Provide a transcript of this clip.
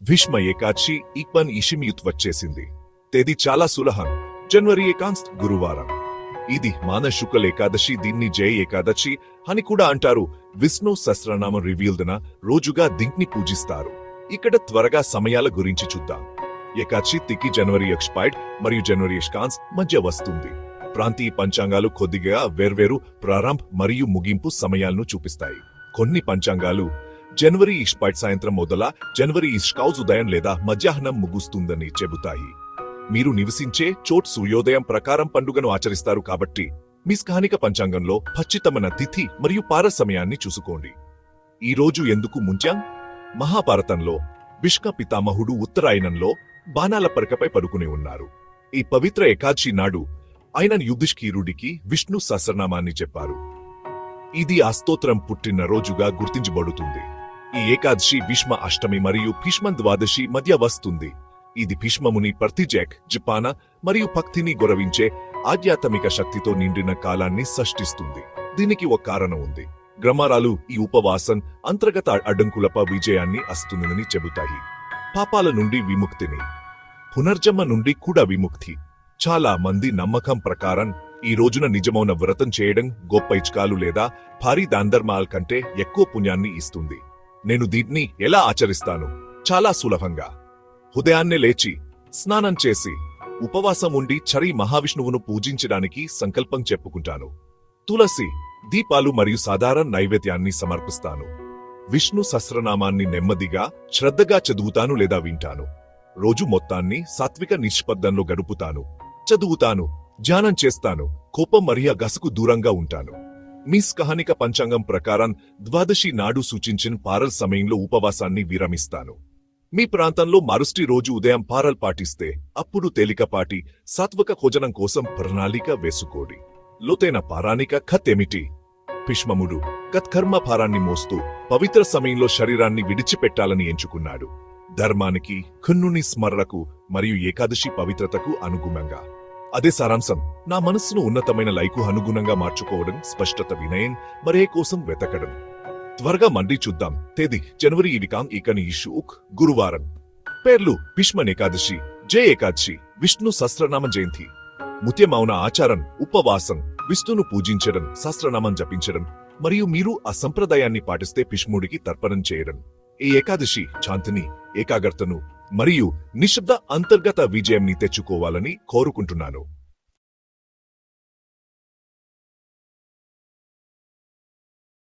భీష్మ ఏకాదశి ఈక్వన్ ఇషిమియుత్ వచ్చేసింది. తేదీ చాలా సులభం, జనవరి 1 గురువారం. ఇది మాన శుక్ల ఏకాదశి. దీన్ని జయ ఏకాదశి అని కూడా అంటారు. విష్ణు సహస్రనామం రివీల్దిన రోజుగా దీన్ని పూజిస్తారు. ఇక్కడ త్వరగా సమయాల గురించి చూద్దాం. ఏకాదశి తిథి జనవరి 1 మరియు జనవరి 1 మధ్య వస్తుంది. ప్రాంతీయ పంచాంగాలు కొద్దిగా వేర్వేరు ప్రారంభ మరియు ముగింపు సమయాలను చూపిస్తాయి. కొన్ని పంచాంగాలు జనవరి 1 సాయంత్రం మొదల జనవరి 1 ఉదయం లేదా మధ్యాహ్నం ముగుస్తుందని చెబుతాయి. మీరు నివసించే చోట్ సూర్యోదయం ప్రకారం పండుగను ఆచరిస్తారు కాబట్టి మీ స్థానిక పంచాంగంలో ఖచ్చితమైన తిథి మరియు పార సమయాన్ని చూసుకోండి. ఈ రోజు ఎందుకు ముంచాం? మహాభారతంలో భీష్మ పితామహుడు ఉత్తరాయణంలో బాణాల పరకపై పడుకుని ఉన్నారు. ఈ పవిత్ర ఏకాదశి నాడు ఆయన యుధిష్ఠిరుడికి విష్ణు సహస్రనామాన్ని చెప్పారు. ఇది ఆ స్తోత్రం పుట్టిన రోజుగా గుర్తించబడుతుంది. ఈ ఏకాదశి భీష్మ అష్టమి మరియు భీష్మ ద్వాదశి మధ్య వస్తుంది. ఇది భీష్మముని ప్రతిజేక్ జపాన మరియు భక్తిని గౌరవించే ఆధ్యాత్మిక శక్తితో నిండిన కాలాన్ని సృష్టిస్తుంది. దీనికి ఒక కారణం ఉంది. గ్రంథాలు ఈ ఉపవాసం అంతర్గత అడ్డంకులపై విజయాన్ని వస్తుందని చెబుతాయి. పాపాల నుండి విముక్తిని, పునర్జన్మ నుండి కూడా విముక్తి. చాలా మంది నమ్మకం ప్రకారం ఈ రోజున నిజమైన వ్రతం చేయడం గొప్ప ఇచ్కాలు లేదా భారీ దానధర్మాల కంటే ఎక్కువ పుణ్యాన్ని ఇస్తుంది. నేను దీన్ని ఎలా ఆచరిస్తాను? చాలా సులభంగా. ఉదయాన్నే లేచి స్నానం చేసి ఉపవాసం ఉండి చరి మహావిష్ణువును పూజించడానికి సంకల్పం చెప్పుకుంటాను. తులసి దీపాలు మరియు సాధారణ నైవేద్యాన్ని సమర్పిస్తాను. విష్ణు సహస్రనామాన్ని నెమ్మదిగా శ్రద్ధగా చదువుతాను లేదా వింటాను. రోజు మొత్తాన్ని సాత్విక నిష్పద్ధంలో గడుపుతాను. చదువుతాను, ధ్యానం చేస్తాను, కోపం మరియు గసకు దూరంగా ఉంటాను. మీ స్థానిక పంచాంగం ప్రకారం ద్వాదశి నాడు సూచించిన పారల్ సమయంలో ఉపవాసాన్ని విరమిస్తాను. మీ ప్రాంతంలో మరుసటి రోజు ఉదయం పారల్ పాటిస్తే అప్పుడు తేలికపాటి సాత్విక భోజనం కోసం ప్రణాళిక వేసుకోండి. లోతైన పారాణిక కథ ఏమిటి? భీష్ముడు కర్మ భారాన్ని మోస్తూ పవిత్ర సమయంలో శరీరాన్ని విడిచిపెట్టాలని ఎంచుకున్నాడు. ధర్మానికి, కన్నుని స్మరణకు మరియు ఏకాదశి పవిత్రతకు అనుగుణంగా. అదే సారాంశం. నా మనస్సును ఉన్నతమైన లైకు అనుగుణంగా మార్చుకోవడం, స్పష్టత, వినయం, మరే కోసం వెతకడం. త్వరగా మండి చూద్దాం. తేదీ జనవరి 1 గురువారం. పేర్లు భీష్మ ఏకాదశి, జయ ఏకాదశి, విష్ణు సహస్రనామ జయంతి. ముఖ్యమైన ఆచారం ఉపవాసం, విష్ణును పూజించడం, సహస్రనామం జపించడం మరియు మీరు ఆ సంప్రదాయాన్ని పాటిస్తే భీష్ముడికి తర్పణం చేయడం. ఈ ఏకాదశి శాంతిని, ఏకాగ్రతను మరియు నిశ్శబ్ద అంతర్గత విజయంని తెచ్చుకోవాలని కోరుకుంటున్నాను.